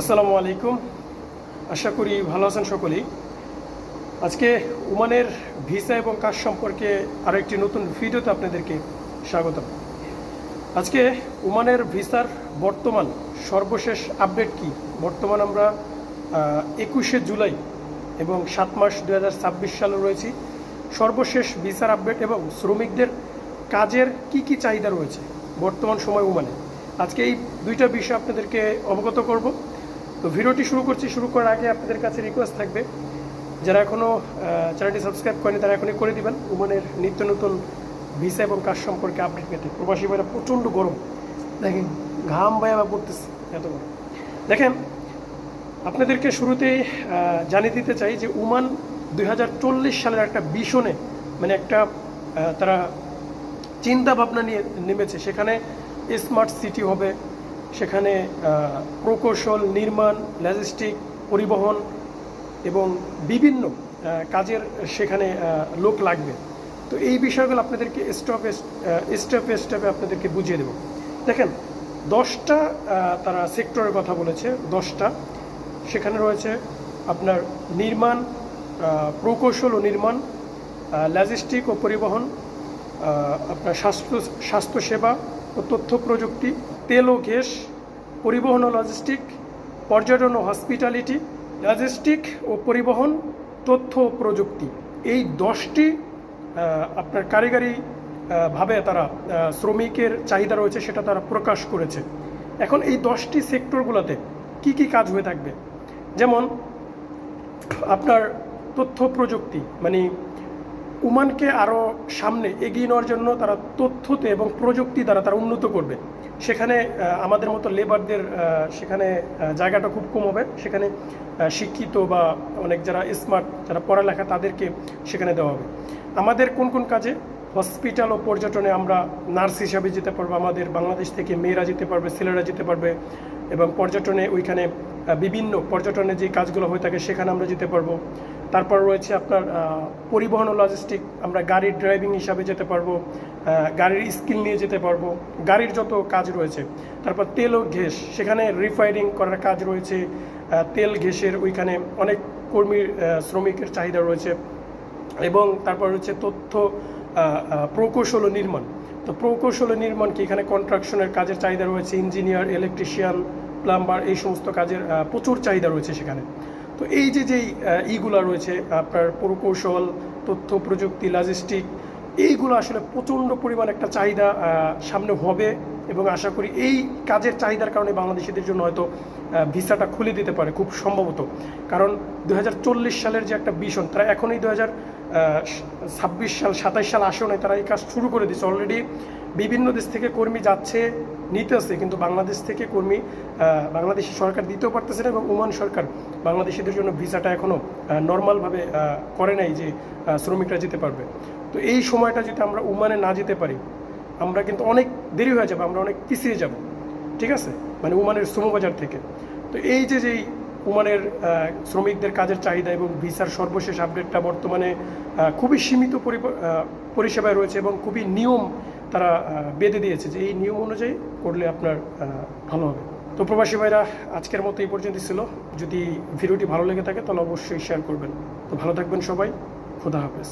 আসসালামু আলাইকুম। আশা করি ভালো আছেন সকলেই। আজকে ওমানের ভিসা এবং কাজ সম্পর্কে আরও একটি নতুন ভিডিওতে আপনাদেরকে স্বাগতম। আজকে ওমানের ভিসার বর্তমান সর্বশেষ আপডেট কি, বর্তমান আমরা 21শে জুলাই এবং 7 মাস 2026 সালে রয়েছি। সর্বশেষ ভিসার আপডেট এবং শ্রমিকদের কাজের কি চাহিদা রয়েছে বর্তমান সময় ওমানে, আজকে এই দুইটা বিষয় আপনাদেরকে অবগত করব। তো ভিডিওটি শুরু করার আগে আপনাদের কাছে রিকোয়েস্ট থাকবে, যারা এখনও চ্যানেলটি সাবস্ক্রাইব করেনি তারা এখনই করে দিবেন ওমানের নিত্য নতুন ভিসা এবং কাজ সম্পর্কে আপডেট পেতে। প্রবাসী ভাইরা প্রচণ্ড গরম, দেখেন ঘাম বা পড়তেছে এত গরম। দেখেন আপনাদেরকে শুরুতেই জানিয়ে দিতে চাই যে ওমান 2040 সালের একটা ভিশনে, মানে একটা তারা চিন্তা ভাবনা নিয়ে নেমেছে। সেখানে স্মার্ট সিটি হবে, সেখানে প্রকৌশল, নির্মাণ, লজিস্টিক, পরিবহন এবং বিভিন্ন কাজের সেখানে লোক লাগবে। তো এই বিষয়গুলো আপনাদেরকে স্টেপে আপনাদেরকে বুঝিয়ে দেব। দেখেন 10টা তারা সেক্টরের কথা বলেছে, 10টা। সেখানে রয়েছে আপনার নির্মাণ, প্রকৌশল ও নির্মাণ, লজিস্টিক ও পরিবহন, আপনার স্বাস্থ্যসেবা ও তথ্য প্রযুক্তি, তেল ও গ্যাস, পরিবহন ও লজিস্টিক, পর্যটন ও হসপিটালিটি, লজিস্টিক ও পরিবহন, তথ্য ও প্রযুক্তি। এই 10টি আপনার কারিগরি ভাবে তারা শ্রমিকের চাহিদা রয়েছে, সেটা তারা প্রকাশ করেছে। এখন এই 10টি সেক্টরগুলোতে কি কাজ হয়ে থাকবে, যেমন আপনার তথ্য প্রযুক্তি, মানে ওমানকে আরও সামনে এগিয়ে নেওয়ার জন্য তারা তথ্যতে এবং প্রযুক্তি দ্বারা তারা উন্নত করবে। সেখানে আমাদের মতো লেবারদের সেখানে জায়গাটা খুব কম হবে। সেখানে শিক্ষিত বা অনেক যারা স্মার্ট, যারা পড়ালেখা, তাদেরকে সেখানে দেওয়া হবে। আমাদের কোন কাজে, হসপিটাল ও পর্যটনে আমরা নার্স হিসাবে যেতে পারবো, আমাদের বাংলাদেশ থেকে মেয়েরা যেতে পারবে, ছেলেরা যেতে পারবে। এবং পর্যটনে ওইখানে বিভিন্ন পর্যটনে যে কাজগুলো হয়ে থাকে সেখানে আমরা যেতে পারবো। তারপর রয়েছে আপনার পরিবহন ও লজিস্টিক, আমরা গাড়ির ড্রাইভিং হিসাবে যেতে পারবো, গাড়ির স্কিল নিয়ে যেতে পারবো, গাড়ির যত কাজ রয়েছে। তারপর তেল ও গ্যাস, সেখানে রিফাইনিং করার কাজ রয়েছে, তেল গ্যাসের ওইখানে অনেক কর্মী শ্রমিকের চাহিদা রয়েছে। এবং তারপর হচ্ছে তথ্য, প্রকৌশল ও নির্মাণ। তো প্রকৌশল ও নির্মাণ কি, এখানে কনস্ট্রাকশনের কাজের চাহিদা রয়েছে, ইঞ্জিনিয়ার, ইলেকট্রিশিয়ান, প্লাম্বার, এই সমস্ত কাজের প্রচুর চাহিদা রয়েছে সেখানে। তো এই যেই ইগুলা রয়েছে আপনার প্রকৌশল, তথ্য প্রযুক্তি, লজিস্টিক, এইগুলো আসলে প্রচণ্ড পরিমাণ একটা চাহিদা সামনে হবে। এবং আশা করি এই কাজের চাহিদার কারণে বাংলাদেশিদের জন্য হয়তো ভিসাটা খুলে দিতে পারে খুব সম্ভবত। কারণ 2040 সালের যে একটা ভিশন, তারা এখনই 2026 সাল 27 সাল আসেও নাই, তারা এই কাজ শুরু করে দিচ্ছে অলরেডি। বিভিন্ন দেশ থেকে কর্মী যাচ্ছে, নিতেছে, কিন্তু বাংলাদেশ থেকে কর্মী বাংলাদেশি সরকার দিতেও পারতেছে না। এবং ওমান সরকার বাংলাদেশিদের জন্য ভিসাটা এখনও নর্মালভাবে করে নাই যে শ্রমিকরা যেতে পারবে। তো এই সময়টা যদি আমরা ওমানে না যেতে পারি, আমরা কিন্তু অনেক দেরি হয়ে যাবে, আমরা অনেক পিছিয়ে যাব, ঠিক আছে, মানে ওমানের শ্রমবাজার থেকে। তো এই যেই ওমানের শ্রমিকদের কাজের চাহিদা এবং ভিসার সর্বশেষ আপডেটটা বর্তমানে খুবই সীমিত পরিষেবায় রয়েছে এবং খুবই নিয়ম তারা বেঁধে দিয়েছে যে এই নিয়ম অনুযায়ী করলে আপনার ভালো হবে। তো প্রবাসী ভাইরা, আজকের মতো এই পর্যন্ত ছিল। যদি ভিডিওটি ভালো লেগে থাকে তাহলে অবশ্যই শেয়ার করবেন। তো ভালো থাকবেন সবাই, খোদা হাফেজ।